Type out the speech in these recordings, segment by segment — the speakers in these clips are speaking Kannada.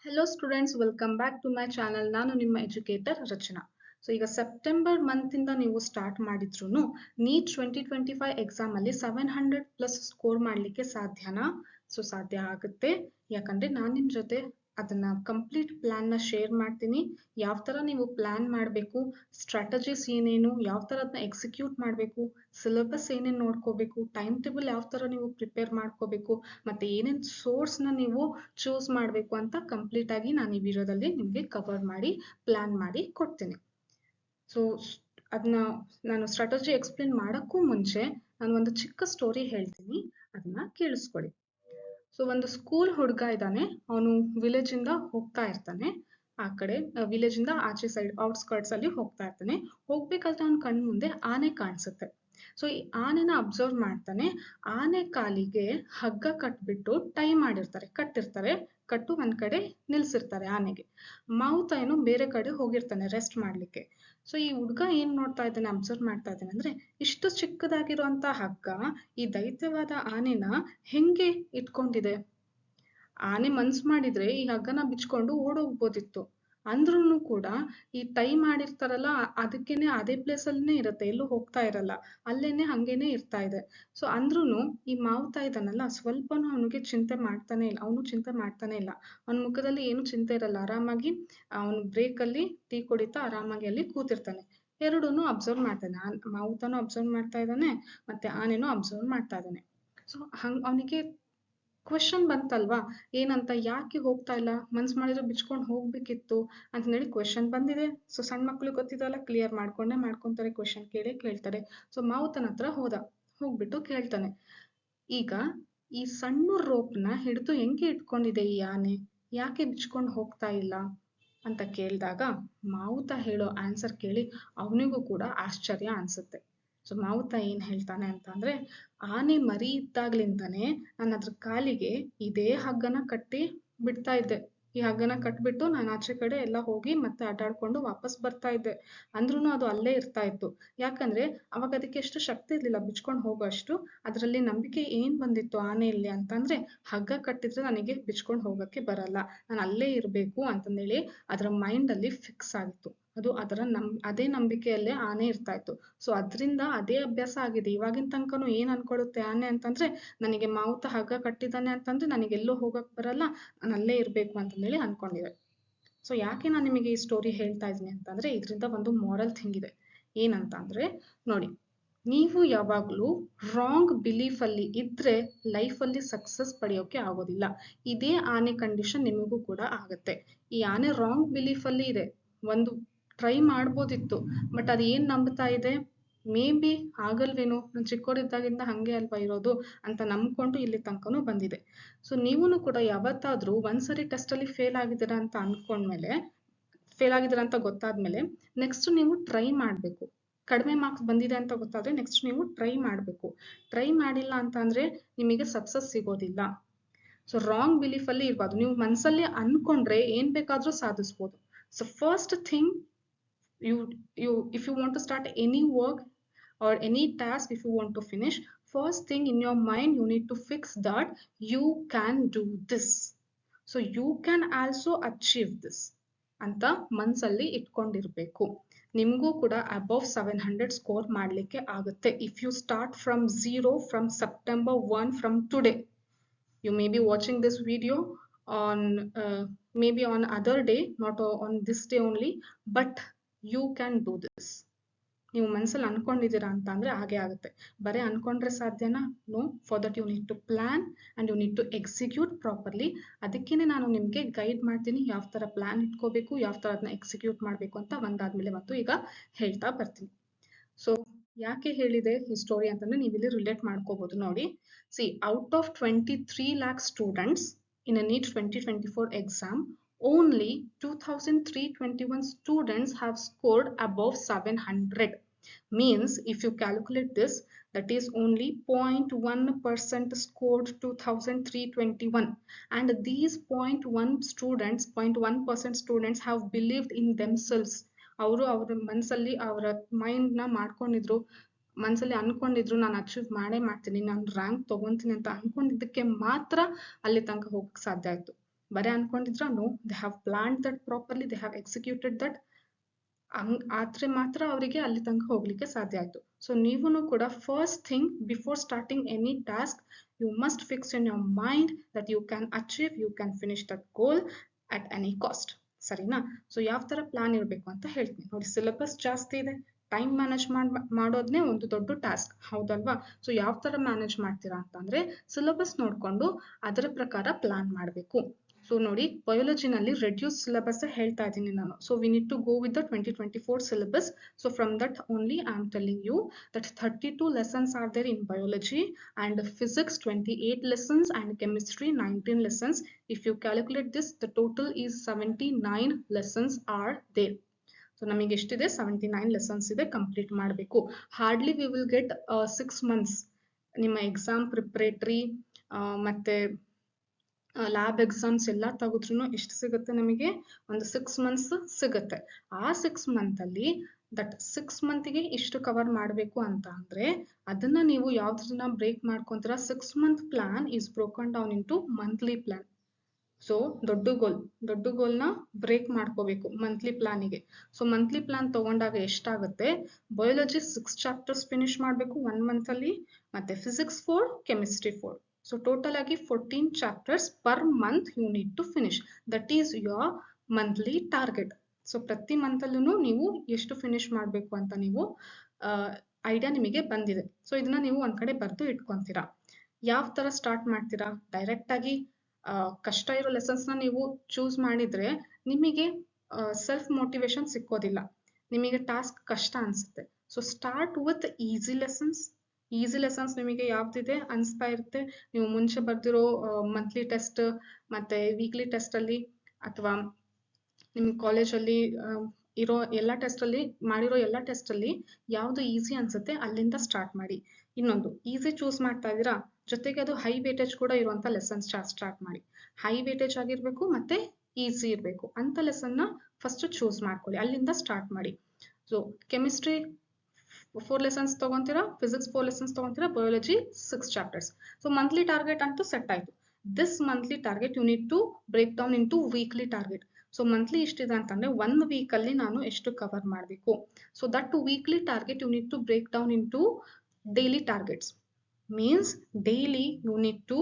Hello students, welcome back to my channel. ನಾನು ನಿಮ್ಮ ಎಜುಕೇಟರ್ ರಚನಾ. ಸೊ ಈಗ ಸೆಪ್ಟೆಂಬರ್ ಮಂತ್ ಇಂದ ನೀವು ಸ್ಟಾರ್ಟ್ ಮಾಡಿದ್ರು ನೀಟ್ 2025 ಎಕ್ಸಾಮ್ ಅಲ್ಲಿ 700+ ಸ್ಕೋರ್ ಮಾಡ್ಲಿಕ್ಕೆ ಸಾಧ್ಯನಾ? ಸೊ ಸಾಧ್ಯ ಆಗುತ್ತೆ. ಯಾಕಂದ್ರೆ ನಾನು ನಿಮ್ ಜೊತೆ ಅದನ್ನ ಕಂಪ್ಲೀಟ್ ಪ್ಲಾನ್ ನ ಶೇರ್ ಮಾಡ್ತೀನಿ. ಯಾವ ತರ ನೀವು ಪ್ಲಾನ್ ಮಾಡಬೇಕು, ಸ್ಟ್ರಾಟಜೀಸ್ ಏನೇನು, ಯಾವ ತರ ಅದನ್ನ ಎಕ್ಸಿಕ್ಯೂಟ್ ಮಾಡಬೇಕು, ಸಿಲೆಬಸ್ ಏನೇನು ನೋಡ್ಕೋಬೇಕು, ಟೈಮ್ ಟೇಬಲ್ ಯಾವ ತರ ನೀವು ಪ್ರಿಪೇರ್ ಮಾಡ್ಕೋಬೇಕು, ಮತ್ತೆ ಏನೇನ್ ಸೋರ್ಸ್ ನ ನೀವು ಚೂಸ್ ಮಾಡಬೇಕು ಅಂತ ಕಂಪ್ಲೀಟ್ ಆಗಿ ನಾನು ಈ ವಿಡಿಯೋದಲ್ಲಿ ನಿಮಗೆ ಕವರ್ ಮಾಡಿ ಪ್ಲಾನ್ ಮಾಡಿ ಕೊಡ್ತೀನಿ. ಸೊ ಅದನ್ನ ನಾನು ಸ್ಟ್ರಾಟಜಿ ಎಕ್ಸ್ಪ್ಲೇನ್ ಮಾಡೋಕ್ಕೂ ಮುಂಚೆ ನಾನು ಒಂದು ಚಿಕ್ಕ ಸ್ಟೋರಿ ಹೇಳ್ತೀನಿ, ಅದನ್ನ ಕೇಳಿಸ್ಕೊಳ್ಳಿ. ಸೊ ಒಂದು ಸ್ಕೂಲ್ ಹುಡುಗ ಇದ್ದಾನೆ, ಅವನು ವಿಲೇಜ್ ಇಂದ ಹೋಗ್ತಾ ಇರ್ತಾನೆ. ಆ ಕಡೆ ವಿಲೇಜ್ ಇಂದ ಆಚೆ ಸೈಡ್ ಔಟ್ಸ್ಕರ್ಟ್ಸ್ ಅಲ್ಲಿ ಹೋಗ್ತಾ ಇರ್ತಾನೆ. ಹೋಗ್ಬೇಕಾದ್ರೆ ಅವನ ಕಣ್ ಮುಂದೆ ಆನೆ ಕಾಣಿಸುತ್ತೆ. ಸೊ ಈ ಆನೆನ ಅಬ್ಸರ್ವ್ ಮಾಡ್ತಾನೆ. ಆನೆ ಕಾಲಿಗೆ ಹಗ್ಗ ಕಟ್ಬಿಟ್ಟು ಟೈ ಮಾಡಿರ್ತಾರೆ, ಕಟ್ಟು ಒಂದ್ ಕಡೆ ನಿಲ್ಸಿರ್ತಾರೆ ಆನೆಗೆ. ಮಾವುತ ಏನು ಬೇರೆ ಕಡೆ ಹೋಗಿರ್ತಾನೆ ರೆಸ್ಟ್ ಮಾಡ್ಲಿಕ್ಕೆ. ಸೊ ಈ ಹುಡ್ಗ ಏನ್ ನೋಡ್ತಾ ಇದ್ದಾನೆ, ಅಬ್ಸರ್ವ್ ಮಾಡ್ತಾ ಇದ್ದಾನೆ ಅಂದ್ರೆ, ಇಷ್ಟು ಚಿಕ್ಕದಾಗಿರುವಂತ ಹಗ್ಗ ಈ ದೈತ್ಯವಾದ ಆನೆನ ಹೆಂಗೆ ಇಟ್ಕೊಂಡಿದೆ. ಆನೆ ಮನ್ಸ್ ಮಾಡಿದ್ರೆ ಈ ಹಗ್ಗನ ಬಿಚ್ಕೊಂಡು ಓಡೋಗ್ಬೋದಿತ್ತು. ಅಂದ್ರೂ ಕೂಡ ಈ ಟೈ ಮಾಡಿರ್ತಾರಲ್ಲ, ಅದಕ್ಕೇನೆ ಅದೇ ಪ್ಲೇಸ್ ಅಲ್ಲೇ ಇರುತ್ತೆ, ಎಲ್ಲೂ ಹೋಗ್ತಾ ಇರಲ್ಲ, ಅಲ್ಲೇನೆ ಹಂಗೇನೆ ಇರ್ತಾ ಇದೆ. ಸೊ ಅಂದ್ರೂನು ಈ ಮಾವುತ ಇದಾನಲ್ಲ, ಸ್ವಲ್ಪನೂ ಅವನಿಗೆ ಚಿಂತೆ ಮಾಡ್ತಾನೆ ಇಲ್ಲ, ಅವನು ಚಿಂತೆ ಮಾಡ್ತಾನೆ ಇಲ್ಲ. ಅವನ ಮುಖದಲ್ಲಿ ಏನು ಚಿಂತೆ ಇರಲ್ಲ, ಆರಾಮಾಗಿ ಅವನು ಬ್ರೇಕ್ ಅಲ್ಲಿ ಟೀ ಕುಡಿತಾ ಆರಾಮಾಗಿ ಅಲ್ಲಿ ಕೂತಿರ್ತಾನೆ. ಎರಡೂನು ಅಬ್ಸರ್ವ್ ಮಾಡ್ತಾನೆ, ಮಾವುತನೂ ಅಬ್ಸರ್ವ್ ಮಾಡ್ತಾ ಇದ್ದಾನೆ, ಮತ್ತೆ ಆನೆನೂ ಅಬ್ಸರ್ವ್ ಮಾಡ್ತಾ ಇದ್ದಾನೆ. ಸೊ ಅವನಿಗೆ ಕ್ವೆಶನ್ ಬಂತಲ್ವಾ, ಏನಂತ, ಯಾಕೆ ಹೋಗ್ತಾ ಇಲ್ಲ, ಮನ್ಸ್ ಮಾಡಿದ್ರೆ ಬಿಚ್ಕೊಂಡು ಹೋಗ್ಬೇಕಿತ್ತು ಅಂತ ಹೇಳಿ ಕ್ವೆಶನ್ ಬಂದಿದೆ. ಸೊ ಸಣ್ಣ ಮಕ್ಳು ಗೊತ್ತಿದಲ್ಲ, ಕ್ಲಿಯರ್ ಮಾಡ್ಕೊಂತಾರೆ, ಕ್ವೆಶನ್ ಕೇಳ್ತಾರೆ. ಸೊ ಮಾವುತನ ಹತ್ರ ಹೋಗ್ಬಿಟ್ಟು ಕೇಳ್ತಾನೆ, ಈಗ ಈ ಸಣ್ಣ ರೋಪ್ನ ಹಿಡಿದು ಹೆಂಗೆ ಇಟ್ಕೊಂಡಿದೆ ಈ ಆನೆ, ಯಾಕೆ ಬಿಚ್ಕೊಂಡು ಹೋಗ್ತಾ ಇಲ್ಲ ಅಂತ ಕೇಳಿದಾಗ ಮಾವುತ ಹೇಳೋ ಆನ್ಸರ್ ಕೇಳಿ ಅವನಿಗೂ ಕೂಡ ಆಶ್ಚರ್ಯ ಅನ್ಸುತ್ತೆ. ಸೊ ಮಾವುತ ಏನ್ ಹೇಳ್ತಾನೆ ಅಂತ ಅಂದ್ರೆ, ಆನೆ ಮರಿ ಇದ್ದಾಗ್ಲಿಂದಾನೆ ನಾನು ಅದ್ರ ಕಾಲಿಗೆ ಇದೇ ಹಗ್ಗನ ಕಟ್ಟಿ ಬಿಡ್ತಾ ಇದ್ದೆ. ಈ ಹಗ್ಗನ ಕಟ್ಬಿಟ್ಟು ನಾನು ಆಚೆ ಕಡೆ ಎಲ್ಲ ಹೋಗಿ ಮತ್ತೆ ಅಡ್ಡಾಡ್ಕೊಂಡು ವಾಪಸ್ ಬರ್ತಾ ಇದ್ದೆ. ಅಂದ್ರೂ ಅದು ಅಲ್ಲೇ ಇರ್ತಾ ಇತ್ತು. ಯಾಕಂದ್ರೆ ಅವಾಗ ಅದಕ್ಕೆ ಎಷ್ಟು ಶಕ್ತಿ ಇರ್ಲಿಲ್ಲ ಬಿಚ್ಕೊಂಡು ಹೋಗೋ ಅಷ್ಟು. ಅದರಲ್ಲಿ ನಂಬಿಕೆ ಏನ್ ಬಂದಿತ್ತು ಆನೆಯಲ್ಲಿ ಅಂತಂದ್ರೆ, ಹಗ್ಗ ಕಟ್ಟಿದ್ರೆ ನನಗೆ ಬಿಚ್ಕೊಂಡು ಹೋಗಕ್ಕೆ ಬರಲ್ಲ, ನಾನು ಅಲ್ಲೇ ಇರ್ಬೇಕು ಅಂತಂದೇಳಿ ಅದರ ಮೈಂಡ್ ಅಲ್ಲಿ ಫಿಕ್ಸ್ ಆಗಿತ್ತು. ಅದು ಅದೇ ನಂಬಿಕೆಯಲ್ಲೇ ಆನೆ ಇರ್ತಾ ಇತ್ತು. ಸೊ ಅದರಿಂದ ಅದೇ ಅಭ್ಯಾಸ ಆಗಿದೆ. ಇವಾಗಿನ ತನಕನೂ ಏನ್ ಅನ್ಕೊಳ್ಳುತ್ತೆ ಆನೆ ಅಂತಂದ್ರೆ, ನನಗೆ ಮಾವುತ ಹಗ್ಗ ಕಟ್ಟಿದ್ದಾನೆ ಅಂತಂದ್ರೆ ನನಗೆಲ್ಲೂ ಹೋಗಕ್ ಬರಲ್ಲ, ನಾನು ಅಲ್ಲೇ ಇರ್ಬೇಕು ಅಂತಂದೇಳಿ ಅನ್ಕೊಂಡಿದೆ. ಸೊ ಯಾಕೆ ನಾನು ನಿಮಗೆ ಈ ಸ್ಟೋರಿ ಹೇಳ್ತಾ ಇದ್ದೀನಿ ಅಂತಂದ್ರೆ, ಇದರಿಂದ ಒಂದು ಮಾರಲ್ ಥಿಂಗ್ ಇದೆ. ಏನಂತ ಅಂದ್ರೆ ನೋಡಿ, ನೀವು ಯಾವಾಗ್ಲೂ ರಾಂಗ್ ಬಿಲೀಫ್ ಅಲ್ಲಿ ಇದ್ರೆ ಲೈಫ್ ಅಲ್ಲಿ ಸಕ್ಸಸ್ ಪಡೆಯೋಕೆ ಆಗೋದಿಲ್ಲ. ಇದೇ ಆನೆ ಕಂಡೀಷನ್ ನಿಮಗೂ ಕೂಡ ಆಗುತ್ತೆ. ಈ ಆನೆ ರಾಂಗ್ ಬಿಲೀಫ್ ಅಲ್ಲಿ ಇದೆ, ಒಂದು ಟ್ರೈ ಮಾಡ್ಬೋದಿತ್ತು, ಬಟ್ ಅದು ಏನ್ ನಂಬ್ತಾ ಇದೆ, ಮೇ ಬಿ ಆಗಲ್ವೇನೋ, ನಾನು ಚಿಕ್ಕವರಿದ್ದಾಗಿಂದ ಹಂಗೆ ಅಲ್ವಾ ಇರೋದು ಅಂತ ನಂಬ್ಕೊಂಡು ಇಲ್ಲಿ ತನಕನೂ ಬಂದಿದೆ. ಸೊ ನೀವೂನು ಕೂಡ ಯಾವತ್ತಾದ್ರೂ ಒಂದ್ಸರಿ ಟೆಸ್ಟ್ ಅಲ್ಲಿ ಫೇಲ್ ಆಗಿದ್ದೀರಾ ಅಂತ ಅನ್ಕೊಂಡ್ಮೇಲೆ, ಫೇಲ್ ಆಗಿದ್ದೀರಾ ಅಂತ ಗೊತ್ತಾದ್ಮೇಲೆ ನೆಕ್ಸ್ಟ್ ನೀವು ಟ್ರೈ ಮಾಡ್ಬೇಕು. ಕಡಿಮೆ ಮಾರ್ಕ್ಸ್ ಬಂದಿದೆ ಅಂತ ಗೊತ್ತಾದ್ರೆ ನೆಕ್ಸ್ಟ್ ನೀವು ಟ್ರೈ ಮಾಡ್ಬೇಕು. ಟ್ರೈ ಮಾಡಿಲ್ಲ ಅಂತ ಅಂದ್ರೆ ನಿಮಗೆ ಸಕ್ಸಸ್ ಸಿಗೋದಿಲ್ಲ. ಸೊ ರಾಂಗ್ ಬಿಲೀಫ್ ಅಲ್ಲಿ ಇರ್ಬಾರ್ದು. ನೀವು ಮನ್ಸಲ್ಲಿ ಅನ್ಕೊಂಡ್ರೆ ಏನ್ ಬೇಕಾದ್ರೂ ಸಾಧಿಸ್ಬೋದು. So first thing, if you want to start any work or any task, if you want to finish, first thing in your mind you need to fix that you can do this, so you can also achieve this ಅಂತ ಮನ್ಸಲ್ಲಿ ಇಟ್ಕೊಂಡಿರ್ಬೇಕು. ನಿಮಗೂ ಕೂಡ ಅಬೌವ್ 700 ಸ್ಕೋರ್ ಮಾಡ್ಲಿಕ್ಕೆ ಆಗುತ್ತೆ. If you start from 0 from September 1 from today. You may be watching this video on maybe on other day, not on this day only, but you can do this. ನೀವು ಮನಸ್ಸಲ್ಲಿ ಅನ್ಕೊಂಡಿದ್ದೀರಾ ಅಂತ ಅಂದ್ರೆ ಹಾಗೆ ಆಗುತ್ತೆ. ಬರೀ ಅನ್ಕೊಂಡ್ರೆ ಸಾಧ್ಯನಾ? No. For that you need to plan and you need to execute properly. ಅದಕ್ಕೇನೆ ನಾನು ನಿಮ್ಗೆ ಗೈಡ್ ಮಾಡ್ತೀನಿ, ಯಾವ ತರ ಪ್ಲಾನ್ ಇಟ್ಕೋಬೇಕು, ಯಾವ ತರ ಅದನ್ನ ಎಕ್ಸಿಕ್ಯೂಟ್ ಮಾಡ್ಬೇಕು ಅಂತ ಒಂದಾದ್ಮೇಲೆ ಒಂದು ಈಗ ಹೇಳ್ತಾ ಬರ್ತೀನಿ. ಸೊ ಯಾಕೆ ಹೇಳಿದೆ ಈ ಸ್ಟೋರಿ ಅಂತಂದ್ರೆ ನೀವು ಇಲ್ಲಿ ರಿಲೇಟ್ ಮಾಡ್ಕೋಬಹುದು. ನೋಡಿ, C, out of 23 lakh students in a NEET 2024 exam, only 2,321 students have scored above 700. Means if you calculate this, that is only 0.1% scored 2,321, and these 0.1% students have believed in themselves. ಅವರು ಅವ್ರ ಮನಸ್ಸಲ್ಲಿ ಅವರ ಮೈಂಡ್ ನ ಮಾಡ್ಕೊಂಡಿದ್ರು, ಮನಸ್ಸಲ್ಲಿ ಅನ್ಕೊಂಡಿದ್ರು, ನಾನು ಅಚೀವ್ ಮಾಡ್ತೀನಿ, ನಾನು ರ್ಯಾಂಕ್ ತಗೊಂತೀನಿ ಅಂತ ಅನ್ಕೊಂಡಿದ್ದಕ್ಕೆ ಮಾತ್ರ ಅಲ್ಲಿ ತನಕ ಹೋಗಕ್ ಸಾಧ್ಯ ಆಯ್ತು. ಬರೇ ಅನ್ಕೊಂಡಿದ್ರ? No, they have planned that properly, they have executed that. ಆದ್ರೆ ಮಾತ್ರ ಅವರಿಗೆ ಅಲ್ಲಿ ತನಕ ಹೋಗ್ಲಿಕ್ಕೆ ಸಾಧ್ಯ ಆಯ್ತು. ಸೊ ನೀವುನು ಕೂಡ first thing before starting any task, you must fix in your mind that you can achieve, you can finish that goal at any cost. ಸರಿನಾ? ಸೊ ಯಾವ ತರ ಪ್ಲಾನ್ ಇರಬೇಕು ಅಂತ ಹೇಳ್ತೀನಿ ನೋಡಿ. ಸಿಲೆಬಸ್ ಜಾಸ್ತಿ ಇದೆ, ಟೈಮ್ ಮ್ಯಾನೇಜ್ ಮಾಡೋದನ್ನೇ ಒಂದು ದೊಡ್ಡ ಟಾಸ್ಕ್, ಹೌದಲ್ವಾ? ಸೊ ಯಾವ ತರ ಮ್ಯಾನೇಜ್ ಮಾಡ್ತೀರಾ ಅಂತಂದ್ರೆ ಸಿಲೆಬಸ್ ನೋಡ್ಕೊಂಡು ಅದರ ಪ್ರಕಾರ ಪ್ಲಾನ್ ಮಾಡಬೇಕು. ಸೊ ನೋಡಿ, ಬಯಾಲಜಿನಲ್ಲಿ ರೆಡ್ಯೂಸ್ ಸಿಲೆಬಸ್ ಹೇಳ್ತಾ ಇದ್ದೀನಿ ನಾನು. So we need to go with the 2024 syllabus. So from that only I am telling you that 32 lessons are there in biology, and physics 28 lessons, and chemistry 19 lessons. If you calculate this, the total is 79 lessons are there. So ನಮಗೆ ಎಷ್ಟಿದೆ? 79 ಲೆಸನ್ಸ್ ಇದೆ, ಕಂಪ್ಲೀಟ್ ಮಾಡಬೇಕು. Hardly we will get 6 months. ನಿಮ್ಮ ಎಕ್ಸಾಮ್ ಪ್ರಿಪರೇಟರಿ ಮತ್ತೆ ಲ್ಯಾಬ್ ಎಕ್ಸಾಮ್ಸ್ ಎಲ್ಲ ತೆಗೆದ್ರೂ ಎಷ್ಟು ಸಿಗುತ್ತೆ ನಮಗೆ? ಒಂದು 6 months ಸಿಗುತ್ತೆ. ಆ 6 month ಅಲ್ಲಿ ದಟ್ 6 monthಗೆ ಇಷ್ಟು ಕವರ್ ಮಾಡಬೇಕು ಅಂತ ಅಂದ್ರೆ ಅದನ್ನ ನೀವು ಯಾವ್ದನ್ನ ಬ್ರೇಕ್ ಮಾಡ್ಕೊಂತೀರಾ? 6 month plan is broken down into monthly plan. So ದೊಡ್ಡ ಗೋಲ್ನ ಬ್ರೇಕ್ ಮಾಡ್ಕೋಬೇಕು ಮಂತ್ಲಿ ಪ್ಲಾನಿಗೆ. ಸೊ ಮಂತ್ಲಿ ಪ್ಲಾನ್ ತಗೊಂಡಾಗ ಎಷ್ಟಾಗುತ್ತೆ? ಬಯಾಲಜಿ 6 chapters ಫಿನಿಶ್ ಮಾಡಬೇಕು 1 month ಅಲ್ಲಿ, ಮತ್ತೆ ಫಿಸಿಕ್ಸ್ 4, ಕೆಮಿಸ್ಟ್ರಿ 4. ಸೊ ಟೋಟಲ್ ಆಗಿ 14 chapters per month you need to finish. That is your monthly target. So ಪ್ರತಿ ಮಂತ್ ಅಲ್ಲೂ ನೀವು ಎಷ್ಟು ಫಿನಿಶ್ ಮಾಡಬೇಕು ಅಂತ ನೀವು ಐಡಿಯಾ ನಿಮಗೆ ಬಂದಿದೆ. ಸೊ ಇದನ್ನ ನೀವು ಒಂದ್ ಕಡೆ ಬರೆದು ಇಟ್ಕೊಂತೀರಾ. ಯಾವ ತರ ಸ್ಟಾರ್ಟ್ ಮಾಡ್ತೀರಾ? ಡೈರೆಕ್ಟ್ ಆಗಿ ಕಷ್ಟ ಇರೋ ಲೆಸನ್ಸ್ನ ನೀವು ಚೂಸ್ ಮಾಡಿದ್ರೆ ನಿಮಗೆ ಸೆಲ್ಫ್ ಮೋಟಿವೇಶನ್ ಸಿಕ್ಕೋದಿಲ್ಲ, ನಿಮಗೆ ಟಾಸ್ಕ್ ಕಷ್ಟ ಅನ್ಸುತ್ತೆ. So start with easy lessons. Easy lessons ನಿಮಗೆ ಯಾವ್ದಿದೆ ಅನಿಸ್ತಾ ಇರುತ್ತೆ, ನೀವು ಮುಂಚೆ ಬರ್ದಿರೋ ಮಂತ್ಲಿ ಟೆಸ್ಟ್ ಮತ್ತೆ ವೀಕ್ಲಿ ಟೆಸ್ಟ್ ಅಲ್ಲಿ ಅಥವಾ ನಿಮ್ಮ ಕಾಲೇಜಲ್ಲಿ ಇರೋ ಎಲ್ಲ ಟೆಸ್ಟಲ್ಲಿ ಮಾಡಿರೋ ಎಲ್ಲ ಟೆಸ್ಟಲ್ಲಿ ಯಾವುದು ಈಸಿ ಅನ್ಸುತ್ತೆ ಅಲ್ಲಿಂದ ಸ್ಟಾರ್ಟ್ ಮಾಡಿ. ಇನ್ನೊಂದು, ಈಸಿ ಚೂಸ್ ಮಾಡ್ತಾ ಇದ್ದೀರಾ, ಜೊತೆಗೆ ಅದು ಹೈ ವೇಟೇಜ್ ಕೂಡ ಇರುವಂಥ ಲೆಸನ್ಸ್ ಸ್ಟಾರ್ಟ್ ಮಾಡಿ. ಹೈ ವೇಟೇಜ್ ಆಗಿರಬೇಕು ಮತ್ತೆ ಈಸಿ ಇರಬೇಕು ಅಂತ ಲೆಸನ್ನ ಫಸ್ಟ್ ಚೂಸ್ ಮಾಡ್ಕೊಳ್ಳಿ, ಅಲ್ಲಿಂದ ಸ್ಟಾರ್ಟ್ ಮಾಡಿ. ಸೊ ಕೆಮಿಸ್ಟ್ರಿ 4 lessons ತಗೊಂತೀರಾ, ಫಿಸಿಕ್ಸ್ 4 lessons ತಗೊಂತೀರಾ, biology 6 chapters. So monthly target ಅಂತೂ ಸೆಟ್ ಆಯ್ತು. This monthly target you need to break down into weekly target. So monthly ಇಷ್ಟಿದೆ ಅಂತಂದ್ರೆ 1 week ಅಲ್ಲಿ ನಾನು ಎಷ್ಟು ಕವರ್ ಮಾಡಬೇಕು. So that weekly target you need to break down into daily targets. Means daily you need to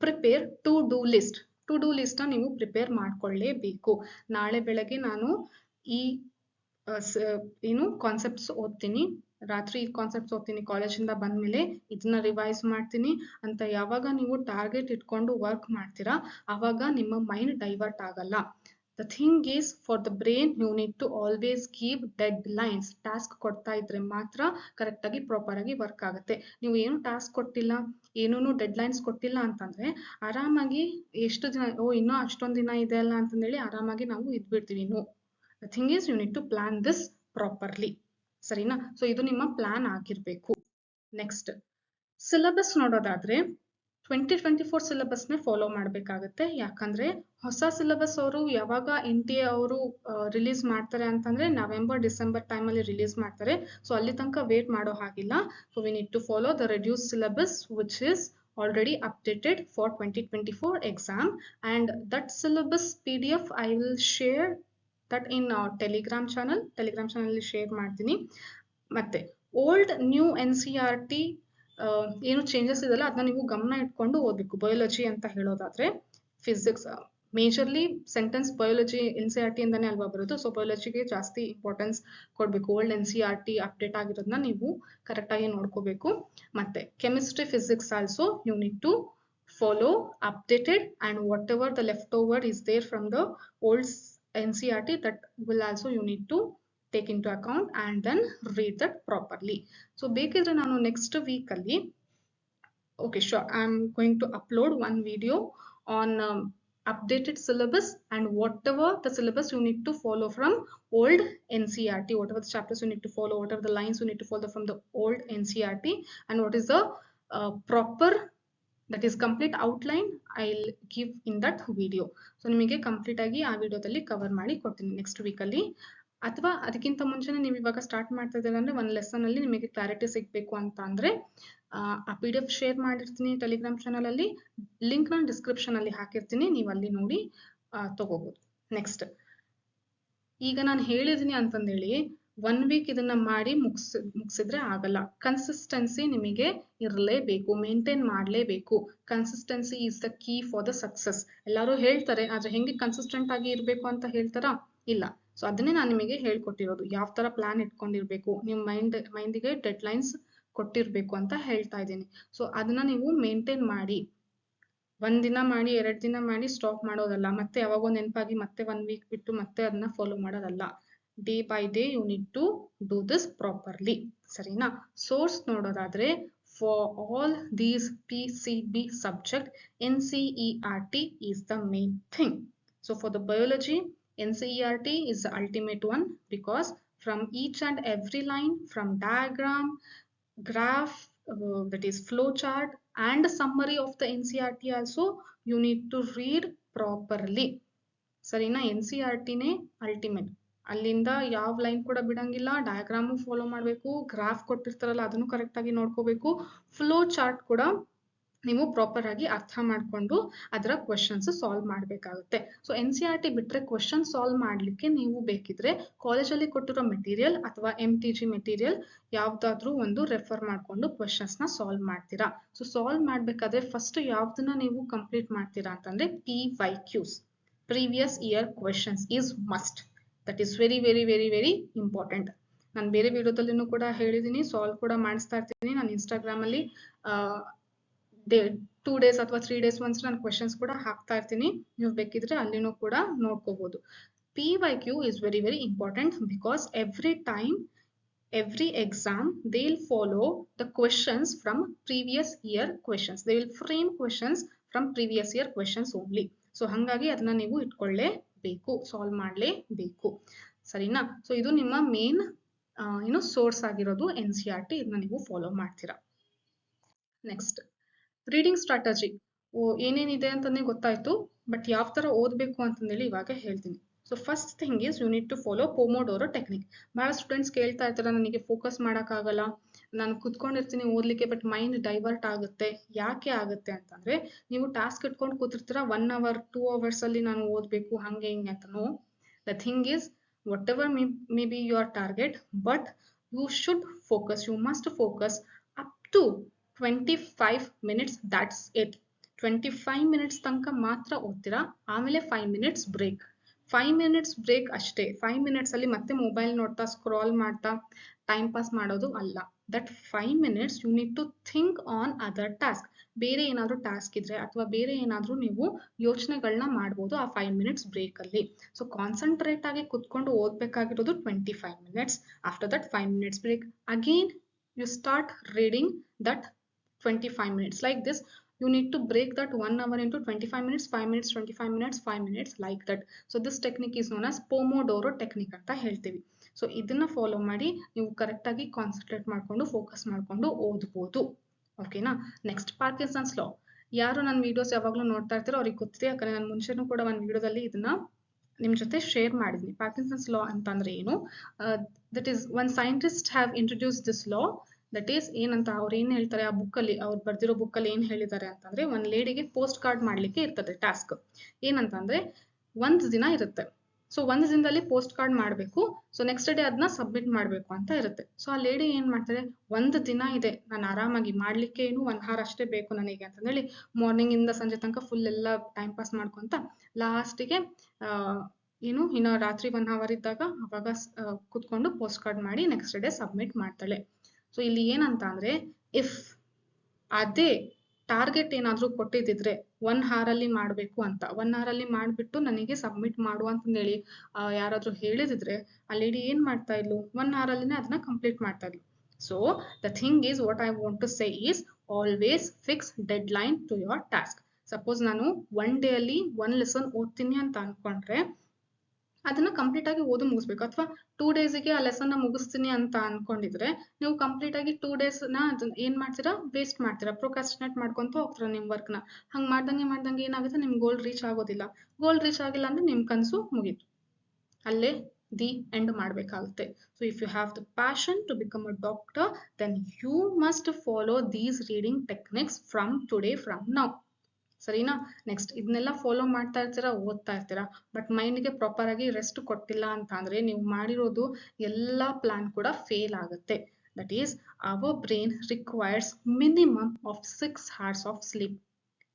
prepare to do list. To do ಲಿಸ್ಟ್ನ ನೀವು ಪ್ರಿಪೇರ್ ಮಾಡ್ಕೊಳ್ಳೇಬೇಕು. ನಾಳೆ ಬೆಳಗ್ಗೆ ನಾನು ಈ ಏನು ಕಾನ್ಸೆಪ್ಟ್ಸ್ ಓದ್ತೀನಿ, ರಾತ್ರಿ ಕಾನ್ಸೆಪ್ಟ್ಸ್ ಓದ್ತೀನಿ, ಕಾಲೇಜಿಂದ ಬಂದ್ಮೇಲೆ ಇದನ್ನ ರಿವೈಸ್ ಮಾಡ್ತೀನಿ ಅಂತ ಯಾವಾಗ ನೀವು ಟಾರ್ಗೆಟ್ ಇಟ್ಕೊಂಡು ವರ್ಕ್ ಮಾಡ್ತೀರಾ ಆವಾಗ ನಿಮ್ಮ ಮೈಂಡ್ ಡೈವರ್ಟ್ ಆಗಲ್ಲ. The thing is for the brain you need to always give deadlines. Task ಕೊಡ್ತಾ ಇದ್ರೆ ಮಾತ್ರ ಕರೆಕ್ಟ್ ಆಗಿ ಪ್ರಾಪರ್ ಆಗಿ ವರ್ಕ್ ಆಗುತ್ತೆ. ನೀವು ಏನು ಟಾಸ್ಕ್ ಕೊಟ್ಟಿಲ್ಲ, ಏನೂ ಡೆಡ್ ಲೈನ್ಸ್ ಕೊಟ್ಟಿಲ್ಲ ಅಂತಂದ್ರೆ ಆರಾಮಾಗಿ ಎಷ್ಟು ದಿನ, ಇನ್ನೂ ಅಷ್ಟೊಂದು ದಿನ ಇದೆ ಅಲ್ಲ ಅಂತಂದೇಳಿ ಆರಾಮಾಗಿ ನಾವು ಇದ್ಬಿಡ್ತೀವಿ. The thing is you need to plan this properly. ಸರಿನಾ? ಸೊ ಇದು ನಿಮ್ಮ ಪ್ಲಾನ್ ಆಗಿರ್ಬೇಕು. ನೆಕ್ಸ್ಟ್ ಸಿಲೆಬಸ್ ನೋಡೋದಾದ್ರೆ 2024 ಸಿಲೆಬಸ್ನೇ ಫಾಲೋ ಮಾಡಬೇಕಾಗುತ್ತೆ. ಯಾಕಂದ್ರೆ ಹೊಸ ಸಿಲೆಬಸ್ ಅವರು ಯಾವಾಗ NTA ಅವರು ರಿಲೀಸ್ ಮಾಡ್ತಾರೆ ಅಂತಂದ್ರೆ ನವೆಂಬರ್ ಡಿಸೆಂಬರ್ ಟೈಮಲ್ಲಿ ರಿಲೀಸ್ ಮಾಡ್ತಾರೆ. ಸೊ ಅಲ್ಲಿ ತನಕ ವೇಟ್ ಮಾಡೋ ಹಾಗಿಲ್ಲ. So we need to follow the reduce syllabus which is already updated for 2024 exam, and that syllabus PDF I will share that in Telegram channel share ಮಾಡ್ತೀನಿ. ಮತ್ತೆ ಓಲ್ಡ್ ನ್ಯೂ NCERT ಏನು ಚೇಂಜಸ್ ಇದೆಲ್ಲ ಅದನ್ನ ನೀವು ಗಮನ ಇಟ್ಕೊಂಡು ಓದಬೇಕು. ಬಯಾಲಜಿ ಅಂತ ಹೇಳೋದಾದ್ರೆ physics majorly sentence biology NCERT ಇಂದಾನೆ ಅಲ್ವಾ ಬರೋದು. ಸೊ ಬಯಾಲಜಿಗೆ ಜಾಸ್ತಿ ಇಂಪಾರ್ಟೆನ್ಸ್ ಕೊಡಬೇಕು. ಓಲ್ಡ್ NCERT ಅಪ್ಡೇಟ್ ಆಗಿರೋದನ್ನ ನೀವು ಕರೆಕ್ಟಾಗಿ ನೋಡ್ಕೋಬೇಕು. ಮತ್ತೆ chemistry physics also you need to follow updated, and whatever the leftover is there from the old NCERT that will also you need to take into account and then read that properly. So ಬೇಕಿದ್ರೆ ನಾನು next week ಅಲ್ಲಿ okay sure I am going to upload one video on updated syllabus and whatever the syllabus you need to follow from old NCERT, whatever the chapters you need to follow, whatever the lines you need to follow from the old NCERT, and what is the proper that is complete outline I'll give in that video. So ನಿಮಗೆ ಕಂಪ್ಲೀಟ್ ಆಗಿ ಆ ವಿಡಿಯೋದಲ್ಲಿ ಕವರ್ ಮಾಡಿ ಕೊಡ್ತೀನಿ ನೆಕ್ಸ್ಟ್ ವೀಕ್ ಅಲ್ಲಿ. ಅಥವಾ ಅದಕ್ಕಿಂತ ಮುಂಚೆನೆ ನೀವು ಇವಾಗ ಸ್ಟಾರ್ಟ್ ಮಾಡ್ತಾ ಇದ್ದೀರಾ ಅಂದ್ರೆ ಒಂದು ಲೆಸನ್ ಅಲ್ಲಿ ನಿಮಗೆ ಕ್ಲಾರಿಟಿ ಸಿಗಬೇಕು ಅಂತ ಅಂದ್ರೆ ಆ PDF ಶೇರ್ ಮಾಡಿರ್ತೀನಿ ಟೆಲಿಗ್ರಾಮ್ ಚಾನಲ್ ಅಲ್ಲಿ, ಲಿಂಕ್ ನಾನು ಡಿಸ್ಕ್ರಿಪ್ಷನ್ ಅಲ್ಲಿ ಹಾಕಿರ್ತೀನಿ, ನೀವು ಅಲ್ಲಿ ನೋಡಿ ತಗೋಬಹುದು. ನೆಕ್ಸ್ಟ್, ಈಗ ನಾನು ಹೇಳಿದೀನಿ ಅಂತಂದೇಳಿ 1 ವೀಕ್ ಇದನ್ನ ಮಾಡಿ ಮುಗಿಸಿದ್ರೆ ಆಗಲ್ಲ. ಕನ್ಸಿಸ್ಟೆನ್ಸಿ ನಿಮಗೆ ಇರಲೇಬೇಕು, ಮೇಂಟೈನ್ ಮಾಡಲೇಬೇಕು. Consistency is the key for the success. ಎಲ್ಲರೂ ಹೇಳ್ತಾರೆ, ಆದ್ರೆ ಹೆಂಗೆ ಕನ್ಸಿಸ್ಟೆಂಟ್ ಆಗಿ ಇರಬೇಕು ಅಂತ ಹೇಳ್ತಾರಾ? ಇಲ್ಲ. ಸೊ ಅದನ್ನೇ ನಾನು ನಿಮಗೆ ಹೇಳ್ಕೊಟ್ಟಿರೋದು, ಯಾವ ತರ ಪ್ಲಾನ್ ಇಟ್ಕೊಂಡಿರ್ಬೇಕು, ನಿಮ್ಮ ಮೈಂಡಿಗೆ ಡೆಡ್ ಲೈನ್ಸ್ ಕೊಟ್ಟಿರ್ಬೇಕು ಅಂತ ಹೇಳ್ತಾ ಇದ್ದೀನಿ. ಸೊ ಅದನ್ನ ನೀವು ಮೇಂಟೈನ್ ಮಾಡಿ. 1 ದಿನ ಮಾಡಿ 2 ದಿನ ಮಾಡಿ ಸ್ಟಾಪ್ ಮಾಡೋದಲ್ಲ, ಮತ್ತೆ ಯಾವಾಗೋ ನೆನಪಾಗಿ ಮತ್ತೆ 1 ವೀಕ್ ಬಿಟ್ಟು ಮತ್ತೆ ಅದನ್ನ ಫಾಲೋ ಮಾಡೋದಲ್ಲ. Day by day you need to do this properly. ಸರಿನಾ? ಸೋರ್ಸ್ ನೋಡೋದಾದ್ರೆ for all these PCB subject NCERT is the main thing. So for the biology, NCERT is the ultimate one, because from each and every line, from diagram, graph, that is flow chart, and summary of the NCERT also you need to read properly. ಸರಿನಾ? NCERT ನೇ ಅಲ್ಟಿಮೇಟ್. ಅಲ್ಲಿಂದ ಯಾವ ಲೈನ್ ಕೂಡ ಬಿಡಂಗಿಲ್ಲ, ಡಯಾಗ್ರಾಮು ಫಾಲೋ ಮಾಡಬೇಕು, ಗ್ರಾಫ್ ಕೊಟ್ಟಿರ್ತಾರಲ್ಲ ಅದನ್ನು ಕರೆಕ್ಟ್ ಆಗಿ ನೋಡ್ಕೋಬೇಕು, ಫ್ಲೋ ಚಾರ್ಟ್ ಕೂಡ ನೀವು ಪ್ರಾಪರ್ ಆಗಿ ಅರ್ಥ ಮಾಡ್ಕೊಂಡು ಅದರ ಕ್ವೆಶನ್ಸ್ ಸಾಲ್ವ್ ಮಾಡಬೇಕಾಗುತ್ತೆ. ಸೊ NCERT ಬಿಟ್ರೆ ಕ್ವೆಶನ್ ಸಾಲ್ವ್ ಮಾಡ್ಲಿಕ್ಕೆ ನೀವು ಬೇಕಿದ್ರೆ ಕಾಲೇಜಲ್ಲಿ ಕೊಟ್ಟಿರೋ ಮೆಟೀರಿಯಲ್ ಅಥವಾ MTG ಮೆಟೀರಿಯಲ್ ಯಾವ್ದಾದ್ರೂ ಒಂದು ರೆಫರ್ ಮಾಡ್ಕೊಂಡು ಕ್ವೆಶನ್ಸ್ ನ ಸಾಲ್ವ್ ಮಾಡ್ತೀರಾ. ಸೊ ಸಾಲ್ವ್ ಮಾಡ್ಬೇಕಾದ್ರೆ ಫಸ್ಟ್ ಯಾವ್ದನ್ನ ನೀವು ಕಂಪ್ಲೀಟ್ ಮಾಡ್ತೀರಾ ಅಂತಂದ್ರೆ PYQs, previous year questions is must. That is very very very very important. ನಾನು ಬೇರೆ ವಿಡಿಯೋದಲ್ಲಿನೂ ಕೂಡ ಹೇಳಿದ್ದೀನಿ, ಸಾಲ್ವ್ ಕೂಡ ಮಾಡಿಸ್ತಾ ಇರ್ತೀನಿ. ನಾನು ಇನ್ಸ್ಟಾಗ್ರಾಮ್ ಅಲ್ಲಿ 2 days ಅಥವಾ 3 days once ನಾನು ಕ್ವೆಶನ್ಸ್ ಕೂಡ ಹಾಕ್ತಾ ಇರ್ತೀನಿ, ನೀವು ಬೇಕಿದ್ರೆ ಅಲ್ಲಿನೂ ಕೂಡ ನೋಡ್ಕೋಬಹುದು. PYQ is very very important because every time, every exam, they'll follow the questions from previous year questions. They will frame questions from previous year questions only. So ಹಾಗಾಗಿ ಅದನ್ನ ನೀವು ಇಟ್ಕೊಳ್ಳೇಬೇಕು, ಸಾಲ್ವ್ ಮಾಡಲೇಬೇಕು. ಸರಿನಾ? ಸೊ ಇದು ನಿಮ್ಮ ಮೇನ್ ಸೋರ್ಸ್ ಆಗಿರೋದು NCERT. ಇದನ್ನ ನೀವು ಫಾಲೋ ಮಾಡ್ತೀರಾ. ನೆಕ್ಸ್ಟ್, ರೀಡಿಂಗ್ ಸ್ಟ್ರಾಟಜಿ ಏನೇನಿದೆ ಅಂತಾನೆ ಗೊತ್ತಾಯ್ತು, ಬಟ್ ಯಾವ ತರ ಓದಬೇಕು ಅಂತಂದೇಳಿ ಇವಾಗ ಹೇಳ್ತೀನಿ. So first thing is you need to follow pomodoro technique. ಬಹಳ ಸ್ಟೂಡೆಂಟ್ಸ್ ಕೇಳ್ತಾ ಇರ್ತಾರೆ, ನನಗೆ ಫೋಕಸ್ ಮಾಡೋಕ್ಕಾಗಲ್ಲ, ನಾನು ಕುತ್ಕೊಂಡಿರ್ತೀನಿ ಓದ್ಲಿಕ್ಕೆ ಬಟ್ ಮೈಂಡ್ ಡೈವರ್ಟ್ ಆಗುತ್ತೆ. ಯಾಕೆ ಆಗುತ್ತೆ ಅಂತಂದ್ರೆ, ನೀವು ಟಾಸ್ಕ್ ಇಟ್ಕೊಂಡು ಕೂತಿರ್ತೀರಾ 1 hour 2 hours ಅಲ್ಲಿ ನಾನು ಓದ್ಬೇಕು ಹಂಗೆ ಹಿಂಗೆ ಅಂತನೋ. The thing is whatever may be your target, but you should focus, you must focus up to 25 minutes. that's it. 25 minutes ತನಕ ಮಾತ್ರ ಓದ್ತೀರಾ, ಆಮೇಲೆ 5 minutes ಬ್ರೇಕ್. 5 minutes ಬ್ರೇಕ್ ಅಷ್ಟೇ. 5 minutes ಅಲ್ಲಿ ಮತ್ತೆ ಮೊಬೈಲ್ ನೋಡ್ತಾ ಸ್ಕ್ರಾಲ್ ಮಾಡ್ತಾ ಟೈಮ್ ಪಾಸ್ ಮಾಡೋದು ಅಲ್ಲ. That 5 minutes you need to think on other task. ಬೇರೆ ಏನಾದ್ರೂ ಟಾಸ್ಕ್ ಇದ್ರೆ ಅಥವಾ ಬೇರೆ ಏನಾದ್ರೂ ನೀವು ಯೋಚನೆಗಳನ್ನ ಮಾಡ್ಬೋದು ಆ 5 minutes ಬ್ರೇಕ್ ಅಲ್ಲಿ. ಸೊ ಕಾನ್ಸಂಟ್ರೇಟ್ ಆಗಿ ಕುತ್ಕೊಂಡು ಓದ್ಬೇಕಾಗಿರೋದು 25 minutes. After that 5 minutes break. Again you start reading that 25 minutes. Like this, you need to break that 1 hour into 25 minutes, 5 minutes, 25 minutes, 5 minutes, like that. So this technique is known as Pomodoro technique ಅಂತ ಹೇಳ್ತೀವಿ. ಸೊ ಇದನ್ನ ಫಾಲೋ ಮಾಡಿ ನೀವು ಕರೆಕ್ಟ್ ಆಗಿ ಕಾನ್ಸಂಟ್ರೇಟ್ ಮಾಡ್ಕೊಂಡು ಫೋಕಸ್ ಮಾಡ್ಕೊಂಡು ಓದ್ಬೋದು. ಓಕೆನಾ? ನೆಕ್ಸ್ಟ್, ಪಾರ್ಕಿನ್ಸನ್ಸ್ ಲಾ. ಯಾರು ನನ್ನ ವಿಡಿಯೋಸ್ ಯಾವಾಗಲೂ ನೋಡ್ತಾ ಇರ್ತೀರೋ ಅವ್ರಿಗೆ ಗೊತ್ತಿದೆ, ಯಾಕಂದ್ರೆ ನಾನು ಮುಂಚೆನೂ ಕೂಡ ಒಂದು ವಿಡಿಯೋದಲ್ಲಿ ಇದನ್ನ ನಿಮ್ ಜೊತೆ ಶೇರ್ ಮಾಡಿದ್ನಿ. ಪಾರ್ಕಿನ್ಸನ್ಸ್ ಲಾ ಅಂತಂದ್ರೆ ಏನು? That is one scientist have introduce this law. That is ಏನಂತ ಅವ್ರು ಏನ್ ಹೇಳ್ತಾರೆ, ಆ ಬುಕ್ಕಲ್ಲಿ ಅವ್ರು ಬರ್ದಿರೋ ಬುಕ್ಕಲ್ಲಿ ಏನ್ ಹೇಳಿದ್ದಾರೆ ಅಂತಂದ್ರೆ, ಒಂದ್ ಲೇಡಿಗೆ ಪೋಸ್ಟ್ ಕಾರ್ಡ್ ಮಾಡ್ಲಿಕ್ಕೆ ಇರ್ತದೆ ಟಾಸ್ಕ್. ಏನಂತಂದ್ರೆ 1 ದಿನ ಇರುತ್ತೆ. ಸೊ 1 ದಿನದಲ್ಲಿ ಪೋಸ್ಟ್ ಕಾರ್ಡ್ ಮಾಡ್ಬೇಕು. ಸೊ ನೆಕ್ಸ್ಟ್ ಡೇ ಅದನ್ನ ಸಬ್ಮಿಟ್ ಮಾಡ್ಬೇಕು ಅಂತ ಇರುತ್ತೆ. ಸೊ ಆ ಲೇಡಿ ಏನ್ ಮಾಡ್ತಾರೆ, 1 ದಿನ ಇದೆ, ನಾನು ಆರಾಮಾಗಿ ಮಾಡ್ಲಿಕ್ಕೆ ಏನು 1 hour ಅಷ್ಟೇ ಬೇಕು ನನಗೆ ಅಂತ ಹೇಳಿ ಮಾರ್ನಿಂಗ್ ಇಂದ ಸಂಜೆ ತನಕ ಫುಲ್ ಎಲ್ಲ ಟೈಮ್ ಪಾಸ್ ಮಾಡ್ಕೊಂತ ಲಾಸ್ಟಿಗೆ ಇನ್ನು ರಾತ್ರಿ 1 hour ಇದ್ದಾಗ ಅವಾಗ ಕುತ್ಕೊಂಡು ಪೋಸ್ಟ್ ಕಾರ್ಡ್ ಮಾಡಿ ನೆಕ್ಸ್ಟ್ ಡೇ ಸಬ್ಮಿಟ್ ಮಾಡ್ತಾಳೆ. ಸೊ ಇಲ್ಲಿ ಏನಂತ ಅಂದ್ರೆ, ಇಫ್ ಅದೇ ಟಾರ್ಗೆಟ್ ಏನಾದ್ರೂ ಕೊಟ್ಟಿದ್ದಿದ್ರೆ 1 hour ಅಲ್ಲಿ ಮಾಡ್ಬೇಕು ಅಂತ, 1 hour ಅಲ್ಲಿ ಮಾಡ್ಬಿಟ್ಟು ನನಗೆ ಸಬ್ಮಿಟ್ ಮಾಡು ಅಂತಂದೇಳಿ ಯಾರಾದ್ರೂ ಹೇಳಿದಿದ್ರೆ, ಆ ಲೇಡಿ ಏನ್ ಮಾಡ್ತಾ ಇದ್ಲು, 1 hour ಅಲ್ಲಿನೇ ಅದನ್ನ ಕಂಪ್ಲೀಟ್ ಮಾಡ್ತಾ ಇದ್ಲು. So the thing is, what I want to say is, always fix deadline to your task. Suppose ನಾನು 1 day ಅಲ್ಲಿ 1 lesson ಓದ್ತೀನಿ ಅಂತ ಅನ್ಕೊಂಡ್ರೆ ಅದನ್ನ ಕಂಪ್ಲೀಟ್ ಆಗಿ ಓದು ಮುಗಿಸ್ಬೇಕು. ಅಥವಾ 2 daysಗೆ ಆ ಲೆಸನ್ ನ ಮುಗಿಸ್ತೀನಿ ಅಂತ ಅನ್ಕೊಂಡಿದ್ರೆ ನೀವು ಕಂಪ್ಲೀಟ್ ಆಗಿ 2 days ನ ಏನ್ ಮಾಡ್ತೀರಾ, ವೇಸ್ಟ್ ಮಾಡ್ತೀರಾ, ಪ್ರೊಕ್ರಾಸ್ಟಿನೇಟ್ ಮಾಡ್ಕೊಂತ ಹೋಗ್ತೀರಾ ನಿಮ್ ವರ್ಕ್ ನ. ಹಂಗ್ ಮಾಡ್ದಂಗೆ ಏನಾಗುತ್ತೆ, ನಿಮ್ ಗೋಲ್ ರೀಚ್ ಆಗೋದಿಲ್ಲ. ಗೋಲ್ ರೀಚ್ ಆಗಿಲ್ಲ ಅಂದ್ರೆ ನಿಮ್ ಕನ್ಸು ಮುಗೀತು, ಅಲ್ಲೇ ದಿ ಎಂಡ್ ಮಾಡಬೇಕಾಗುತ್ತೆ. So if you have the passion to become a doctor then you must follow these reading techniques from today from now. ಸರಿನಾ? ನೆಕ್ಸ್ಟ್ ಇದನ್ನೆಲ್ಲ ಫಾಲೋ ಮಾಡ್ತಾ ಇರ್ತೀರಾ, ಓದ್ತಾ ಇರ್ತೀರಾ, ಬಟ್ ಮೈಂಡ್ಗೆ ಪ್ರಾಪರ್ ಆಗಿ ರೆಸ್ಟ್ ಕೊಟ್ಟಿಲ್ಲ ಅಂತ ಅಂದ್ರೆ ನೀವು ಮಾಡಿರೋದು ಎಲ್ಲ ಪ್ಲಾನ್ ಕೂಡ ಫೇಲ್ ಆಗುತ್ತೆ. That is our brain requires minimum of 6 hours of sleep.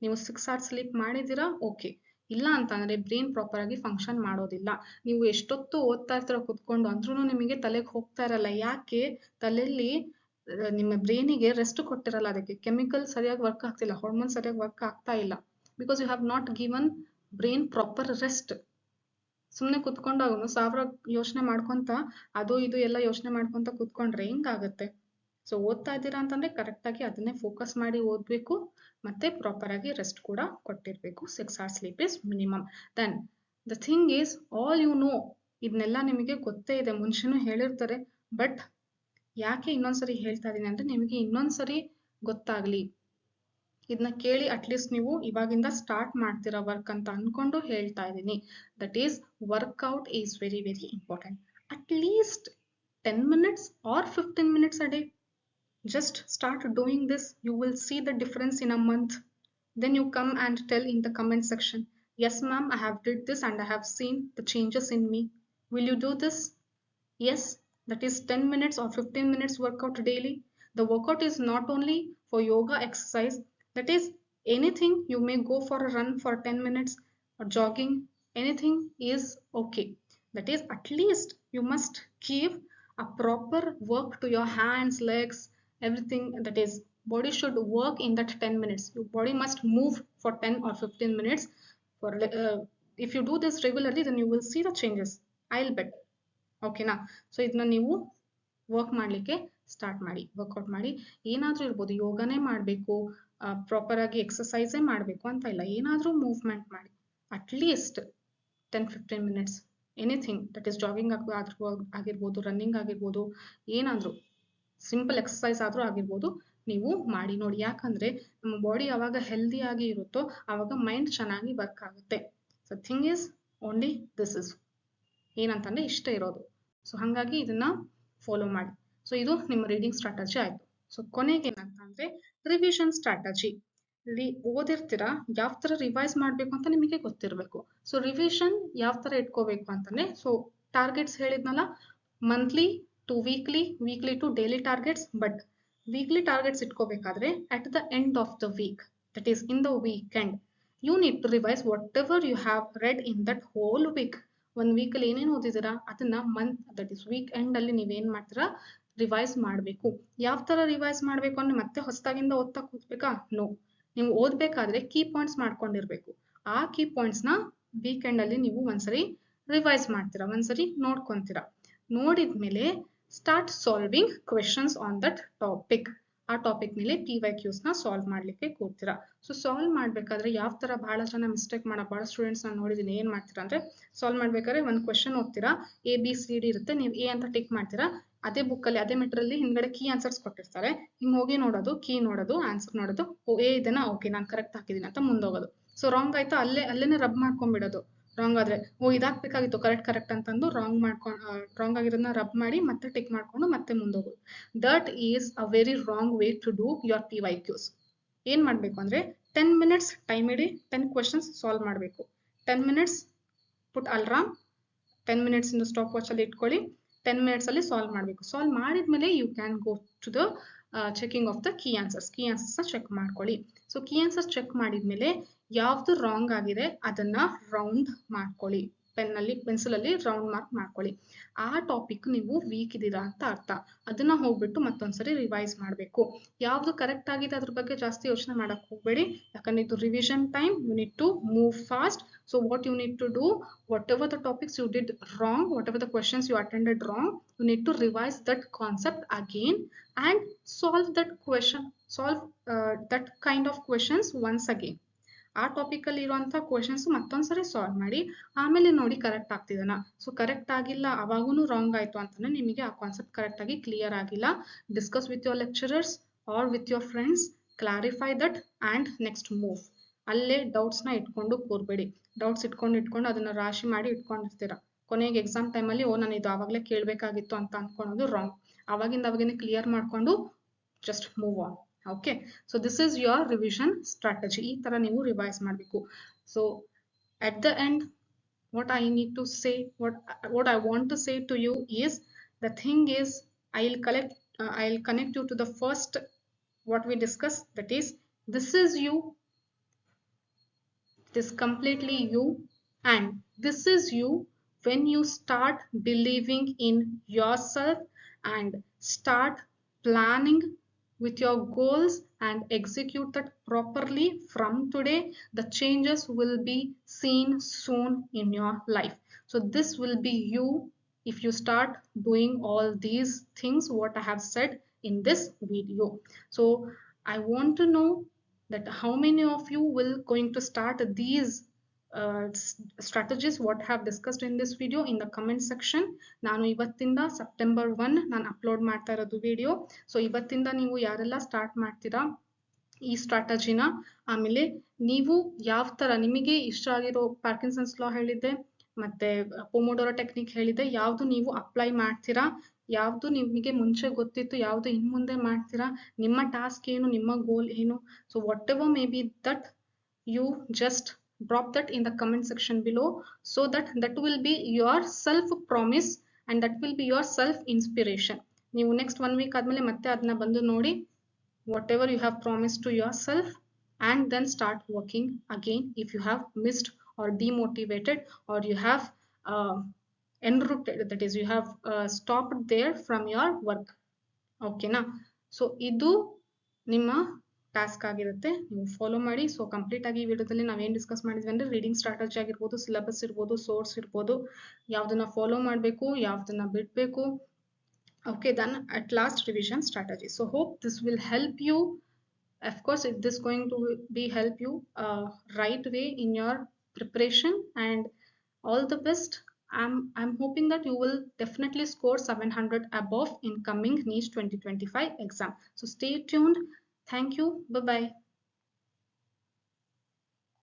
ನೀವು 6 hours ಸ್ಲೀಪ್ ಮಾಡಿದ್ದೀರಾ, ಓಕೆ. ಇಲ್ಲ ಅಂತಂದ್ರೆ ಬ್ರೈನ್ ಪ್ರಾಪರ್ ಆಗಿ ಫಂಕ್ಷನ್ ಮಾಡೋದಿಲ್ಲ. ನೀವು ಎಷ್ಟೊತ್ತು ಓದ್ತಾ ಇರ್ತೀರ ಕುತ್ಕೊಂಡು ಅಂದ್ರೂ ನಿಮಗೆ ತಲೆಗೆ ಹೋಗ್ತಾ ಇರಲ್ಲ. ಯಾಕೆ? ತಲೆಯಲ್ಲಿ ನಿಮ್ಮ ಬ್ರೈನಿಗೆ ರೆಸ್ಟ್ ಕೊಟ್ಟಿರಲ್ಲ, ಅದಕ್ಕೆ ಕೆಮಿಕಲ್ ಸರಿಯಾಗಿ ವರ್ಕ್ ಆಗ್ತಿಲ್ಲ, ಹಾರ್ಮೋನ್ ಸರಿಯಾಗಿ ವರ್ಕ್ ಆಗ್ತಾ ಇಲ್ಲ. Because you have not given brain proper rest. ಸುಮ್ಮನೆ ಕುತ್ಕೊಂಡಾಗ ಸಾವಿರ ಯೋಚನೆ ಮಾಡ್ಕೊಂತ ಅದು ಇದು ಎಲ್ಲ ಯೋಚನೆ ಮಾಡ್ಕೊಂತ ಕುತ್ಕೊಂಡ್ರೆ ಹೆಂಗಾಗತ್ತೆ? ಸೊ ಓದ್ತಾ ಇದ್ದೀರಾ ಅಂತಂದ್ರೆ ಕರೆಕ್ಟ್ ಆಗಿ ಅದನ್ನೇ ಫೋಕಸ್ ಮಾಡಿ ಓದ್ಬೇಕು, ಮತ್ತೆ ಪ್ರಾಪರ್ ಆಗಿ ರೆಸ್ಟ್ ಕೂಡ ಕೊಟ್ಟಿರ್ಬೇಕು. 6 hours sleep is minimum. Then the thing is all you know, ಇದನ್ನೆಲ್ಲ ನಿಮಗೆ ಗೊತ್ತೇ ಇದೆ, ಮುಂಚೆನೂ ಹೇಳಿರ್ತಾರೆ. ಬಟ್ ಯಾಕೆ ಇನ್ನೊಂದ್ಸರಿ ಹೇಳ್ತಾ ಇದೀನಿ ಅಂದ್ರೆ ನಿಮಗೆ ಇನ್ನೊಂದ್ಸರಿ ಗೊತ್ತಾಗ್ಲಿ. ಇದನ್ನ ಕೇಳಿ ಅಟ್ಲೀಸ್ಟ್ ನೀವು ಇವಾಗಿಂದ ಸ್ಟಾರ್ಟ್ ಮಾಡ್ತೀರಾ ವರ್ಕ್ ಅಂತ ಅನ್ಕೊಂಡು ಹೇಳ್ತಾ ಇದ್ದೀನಿ. That is workout is very very important. At least 10 minutes or 15 minutes a day. Just start doing this. You will see the difference in a month. Then you come and tell in the comment section, yes ma'am, I have did this and I have seen the changes in me. Will you do this? Yes, that is 10 minutes or 15 minutes workout daily. The workout is not only for yoga exercise, that is anything. You may go for a run for 10 minutes or jogging, anything is okay. That is at least you must give a proper work to your hands, legs, everything. That is body should work in that 10 minutes. Your body must move for 10 or 15 minutes. For if you do this regularly, then you will see the changes, I'll bet. ಓಕೆನಾ? ಸೊ ಇದನ್ನ ನೀವು ವರ್ಕ್ ಮಾಡಲಿಕ್ಕೆ ಸ್ಟಾರ್ಟ್ ಮಾಡಿ, ವರ್ಕೌಟ್ ಮಾಡಿ. ಏನಾದರೂ ಇರ್ಬೋದು, ಯೋಗನೇ ಮಾಡಬೇಕು, ಪ್ರಾಪರ್ ಆಗಿ ಎಕ್ಸಸೈಸೇ ಮಾಡಬೇಕು ಅಂತ ಇಲ್ಲ, ಏನಾದರೂ ಮೂವ್ಮೆಂಟ್ ಮಾಡಿ. At least 10-15 minutes anything. That is jogging ಆಗಿರ್ಬೋದು, ರನ್ನಿಂಗ್ ಆಗಿರ್ಬೋದು, ಏನಾದರೂ ಸಿಂಪಲ್ ಎಕ್ಸಸೈಸ್ ಆದರೂ ಆಗಿರ್ಬೋದು, ನೀವು ಮಾಡಿ ನೋಡಿ. ಯಾಕಂದ್ರೆ ನಮ್ಮ ಬಾಡಿ ಯಾವಾಗ ಹೆಲ್ದಿ ಆಗಿ ಇರುತ್ತೋ ಆವಾಗ ಮೈಂಡ್ ಚೆನ್ನಾಗಿ ವರ್ಕ್ ಆಗುತ್ತೆ. So thing is only this is ಏನಂತಂದ್ರೆ ಇಷ್ಟ ಇರೋದು. ಸೊ ಹಾಗಾಗಿ ಇದನ್ನ ಫಾಲೋ ಮಾಡಿ. ಸೊ ಇದು ನಿಮ್ಮ ರೀಡಿಂಗ್ ಸ್ಟ್ರಾಟಜಿ ಆಯ್ತು. ಸೊ ಕೊನೆಗೆ ಏನಂತಂದ್ರೆ ರಿವಿಷನ್ ಸ್ಟ್ರಾಟಜಿ. ಓದಿರ್ತೀರಾ, ಯಾವ ತರ ರಿವೈಸ್ ಮಾಡ್ಬೇಕು ಅಂತ ನಿಮಗೆ ಗೊತ್ತಿರಬೇಕು. ಸೊ ರಿವಿಷನ್ ಯಾವ ತರ ಇಟ್ಕೋಬೇಕು ಅಂತಂದ್ರೆ, ಸೊ ಟಾರ್ಗೆಟ್ಸ್ ಹೇಳಿದ್ನಲ್ಲ, monthly to weekly, weekly to daily targets. But weekly targets ಇಟ್ಕೋಬೇಕಾದ್ರೆ at the end of the week, that is in the weekend, you need to revise whatever you have read in that whole week. ಒಂದು ವೀಕಲ್ಲಿ ಏನೇನು ಓದಿದ್ದೀರಾ ಅದನ್ನ month, that is weekend ಅಲ್ಲಿ ನೀವೇನ್ ಮಾಡ್ತೀರಾ, ರಿವೈಸ್ ಮಾಡಬೇಕು. ಯಾವ ತರ ರಿವೈಸ್ ಮಾಡಬೇಕು ಅಂದ್ರೆ ಮತ್ತೆ ಹೊಸದಾಗಿಂದ ಓದ್ತಾ ಕೂತ್ಬೇಕಾ? ನೋ. ನೀವು ಓದ್ಬೇಕಾದ್ರೆ ಕೀ ಪಾಯಿಂಟ್ಸ್ ಮಾಡ್ಕೊಂಡಿರ್ಬೇಕು. ಆ ಕೀ ಪಾಯಿಂಟ್ಸ್ ನ ವೀಕೆಂಡ್ ಅಲ್ಲಿ ನೀವು ಒಂದ್ಸರಿ ರಿವೈಸ್ ಮಾಡ್ತೀರಾ, ಒಂದ್ಸರಿ ನೋಡ್ಕೊಂತೀರಾ. ನೋಡಿದ್ಮೇಲೆ start solving questions on that topic. ಆ ಟಾಪಿಕ್ ಮೇಲೆ PYQs ನ ಸಾಲ್ವ್ ಮಾಡ್ಲಿಕ್ಕೆ ಕೂರ್ತೀರಾ. ಸೊ ಸಾಲ್ವ್ ಮಾಡ್ಬೇಕಾದ್ರೆ ಯಾವ ತರ ಬಹಳ ಜನ ಮಿಸ್ಟೇಕ್ ಮಾಡೋ ಬಹಳ ಸ್ಟೂಡೆಂಟ್ಸ್ ನಾನು ನೋಡಿದೀನಿ. ಏನ್ ಮಾಡ್ತೀರಾ ಅಂದ್ರೆ, ಸಾಲ್ವ್ ಮಾಡ್ಬೇಕಾದ್ರೆ ಒಂದು ಕ್ವೆಶನ್ ಓದ್ತೀರಾ, ABCD ಇರುತ್ತೆ, ನೀವು A ಅಂತ ಟಿಕ್ ಮಾಡ್ತೀರಾ. ಅದೇ ಬುಕ್ ಅಲ್ಲಿ ಅದೇ ಮೆಟೀರಿಯಲ್ ಅಲ್ಲಿ ಹಿಂದ್ಗಡೆ ಕೀ ಆನ್ಸರ್ಸ್ ಕೊಟ್ಟಿರ್ತಾರೆ. ಹಿಂಗ್ ಹೋಗಿ ನೋಡೋದು, ಕೀ ನೋಡೋದು, ಆನ್ಸರ್ ನೋಡೋದು, ಓ ಎ ಇದೆನಾ, ಓಕೆ ನಾನು ಕರೆಕ್ಟ್ ಹಾಕಿದೀನಿ ಅಂತ ಮುಂದೋಗೋದು. ಸೊ ರಾಂಗ್ ಆಯ್ತಾ ಅಲ್ಲೇನೆ ರಬ್ ಮಾಡ್ಕೊಂಡ್ಬಿಡೋದು. ರಾಂಗ್ ಆದ್ರೆ ಓ ಇದಾಗ್ಬೇಕಾಗಿತ್ತು ಕರೆಕ್ಟ್ ಅಂತಂದು ರಾಂಗ್ ಆಗಿರೋದನ್ನ ರಬ್ ಮಾಡಿ ಮತ್ತೆ ಟಿಕ್ ಮಾಡ್ಕೊಂಡು ಮತ್ತೆ ಮುಂದೋಗೋದು. That is a very wrong way to do your PYQs. ಏನ್ ಮಾಡ್ಬೇಕು ಅಂದ್ರೆ 10 minutes ಟೈಮ್ ಇಡಿ, 10 questions ಸಾಲ್ವ್ ಮಾಡಬೇಕು. 10 minutes ಪುಟ್ ಅಲ್ರಾಮ್, 10 minutes ಇಂದ ಸ್ಟಾಪ್ ವಾಚ್ ಅಲ್ಲಿ ಇಟ್ಕೊಳ್ಳಿ, 10 minutes ಅಲ್ಲಿ ಸಾಲ್ವ್ ಮಾಡಬೇಕು. ಸಾಲ್ವ್ ಮಾಡಿದ್ಮೇಲೆ you can go to the checking of the key answers. Key answers ನ ಚೆಕ್ ಮಾಡ್ಕೊಳ್ಳಿ. ಸೊ ಕೀ ಆನ್ಸರ್ಸ್ ಚೆಕ್ ಮಾಡಿದ್ಮೇಲೆ ಯಾವ್ದು ರಾಂಗ್ ಆಗಿದೆ ಅದನ್ನ ರೌಂಡ್ ಮಾಡ್ಕೊಳ್ಳಿ. ಪೆನ್ಸಿಲ್ ಅಲ್ಲಿ ರೌಂಡ್ ಮಾರ್ಕ್ ಮಾಡ್ಕೊಳ್ಳಿ. ಆ ಟಾಪಿಕ್ ನೀವು ವೀಕ್ ಇದೀರಾ ಅಂತ ಅರ್ಥ. ಅದನ್ನ ಹೋಗ್ಬಿಟ್ಟು ಮತ್ತೊಂದ್ಸರಿ ರಿವೈಸ್ ಮಾಡಬೇಕು. ಯಾವ್ದು ಕರೆಕ್ಟ್ ಆಗಿದೆ ಅದ್ರ ಬಗ್ಗೆ ಜಾಸ್ತಿ ಯೋಚನೆ ಮಾಡಕ್ ಹೋಗ್ಬೇಡಿ. ಯಾಕಂದ್ರೆ ಇದು revision time, you need to move fast. So what you need to do, whatever the topics you did wrong, whatever the questions you attended wrong, you need to revise that concept again and solve that question, solve that kind of questions once again. ಆ ಟಾಪಿಕ್ ಅಲ್ಲಿ ಇರುವಂತಹ ಕ್ವೆಶನ್ಸ್ ಮತ್ತೊಂದ್ಸರಿ ಸಾಲ್ವ್ ಮಾಡಿ, ಆಮೇಲೆ ನೋಡಿ ಕರೆಕ್ಟ್ ಆಗ್ತಿದನ. ಸೊ ಕರೆಕ್ಟ್ ಆಗಿಲ್ಲ, ಅವಾಗೂ ರಾಂಗ್ ಆಯ್ತು ಅಂತಂದ್ರೆ ನಿಮಗೆ ಆ ಕಾನ್ಸೆಪ್ಟ್ ಕರೆಕ್ಟ್ ಆಗಿ ಕ್ಲಿಯರ್ ಆಗಿಲ್ಲ. Discuss with your lecturers or with your friends, clarify that and next move. ಅಲ್ಲೇ ಡೌಟ್ಸ್ ನ ಇಟ್ಕೊಂಡು ಕೂರ್ಬೇಡಿ. ಡೌಟ್ಸ್ ಇಟ್ಕೊಂಡು ಅದನ್ನ ರಾಶಿ ಮಾಡಿ ಇಟ್ಕೊಂಡಿರ್ತೀರಾ. ಕೊನೆಗೆ ಎಕ್ಸಾಮ್ ಟೈಮಲ್ಲಿ ನಾನು ಇದು ಆವಾಗಲೇ ಕೇಳಬೇಕಾಗಿತ್ತು ಅಂತ ಅನ್ಕೊಳೋದು ರಾಂಗ್. ಅವಾಗಿಂದವಾಗೇನೆ ಕ್ಲಿಯರ್ ಮಾಡಿಕೊಂಡು just move on. Okay, so this is your revision strategy. ಈ ಥರ ನೀವು ರಿವೈಸ್ ಮಾಡಬೇಕು. So at the end, what I need to say, what I want to say to you is, the thing is, I'll connect you to the first what we discussed, that is, this is you, it is completely you, and this is you when you start believing in yourself and start planning with your goals and execute that properly from today. The changes will be seen soon in your life. So this will be you if you start doing all these things what I have said in this video. So I want to know that how many of you will going to start these strategies what I have discussed in this video in the comment section. ನಾನು ಇವತ್ತಿಂದ ಸೆಪ್ಟೆಂಬರ್ 1 ನಾನು ಅಪ್ಲೋಡ್ ಮಾಡ್ತಾ ಇರೋದು ವಿಡಿಯೋ. ಸೊ ಇವತ್ತಿಂದ ನೀವು ಯಾರೆಲ್ಲ ಸ್ಟಾರ್ಟ್ ಮಾಡ್ತೀರಾ ಈ ಸ್ಟ್ರಾಟಜಿನ, ಆಮೇಲೆ ನೀವು ಯಾವ ಥರ ನಿಮಗೆ ಇಷ್ಟ ಆಗಿರೋ ಪಾರ್ಕಿನ್ಸನ್ಸ್ ಲಾ ಹೇಳಿದ್ದೆ ಮತ್ತೆ ಪೊಮೊಡೋರೋ ಟೆಕ್ನಿಕ್ ಹೇಳಿದ್ದೆ, ಯಾವುದು ನೀವು ಅಪ್ಲೈ ಮಾಡ್ತೀರಾ, ಯಾವುದು ನಿಮಗೆ ಮುಂಚೆ ಗೊತ್ತಿತ್ತು, ಯಾವುದು ಇನ್ನು ಮುಂದೆ ಮಾಡ್ತೀರಾ, ನಿಮ್ಮ ಟಾಸ್ಕ್ ಏನು, ನಿಮ್ಮ ಗೋಲ್ ಏನು. So what ever may be that, you just drop that in the comment section below, so that will be your self promise and that will be your self inspiration. ನೀವು next 1 week ಆದ್ಮೇಲೆ ಮತ್ತೆ ಅದನ್ನ ಬಂದು ನೋಡಿ, whatever you have promised to yourself, and then start working again if you have missed or demotivated or you have enrooted, that is you have stopped there from your work. ಓಕೆನಾ? ಸೊ ಇದು ನಿಮ್ಮ ಟಾಸ್ಕ್ ಆಗಿರುತ್ತೆ, ನೀವು ಫಾಲೋ ಮಾಡಿ. ಸೊ ಕಂಪ್ಲೀಟ್ ಆಗಿ ಈ ವಿಡಿಯೋದಲ್ಲಿ ನಾವೇನು ಡಿಸ್ಕಸ್ ಮಾಡಿದ್ವಿ ಅಂದರೆ, ರೀಡಿಂಗ್ ಸ್ಟ್ರಾಟಜಿ ಆಗಿರ್ಬೋದು, ಸಿಲೆಬಸ್ ಇರ್ಬೋದು, ಸೋರ್ಸ್ ಇರ್ಬೋದು, ಯಾವುದನ್ನ ಫಾಲೋ ಮಾಡಬೇಕು, ಯಾವುದನ್ನ ಬಿಡಬೇಕು. Okay, then at last, revision strategy. So hope this will help you. Of course, if this going to be help you right way in your preparation, and all the best. I'm hoping that you will definitely score 700 above in coming NEET 2025 exam. So stay tuned. Thank you. Bye bye.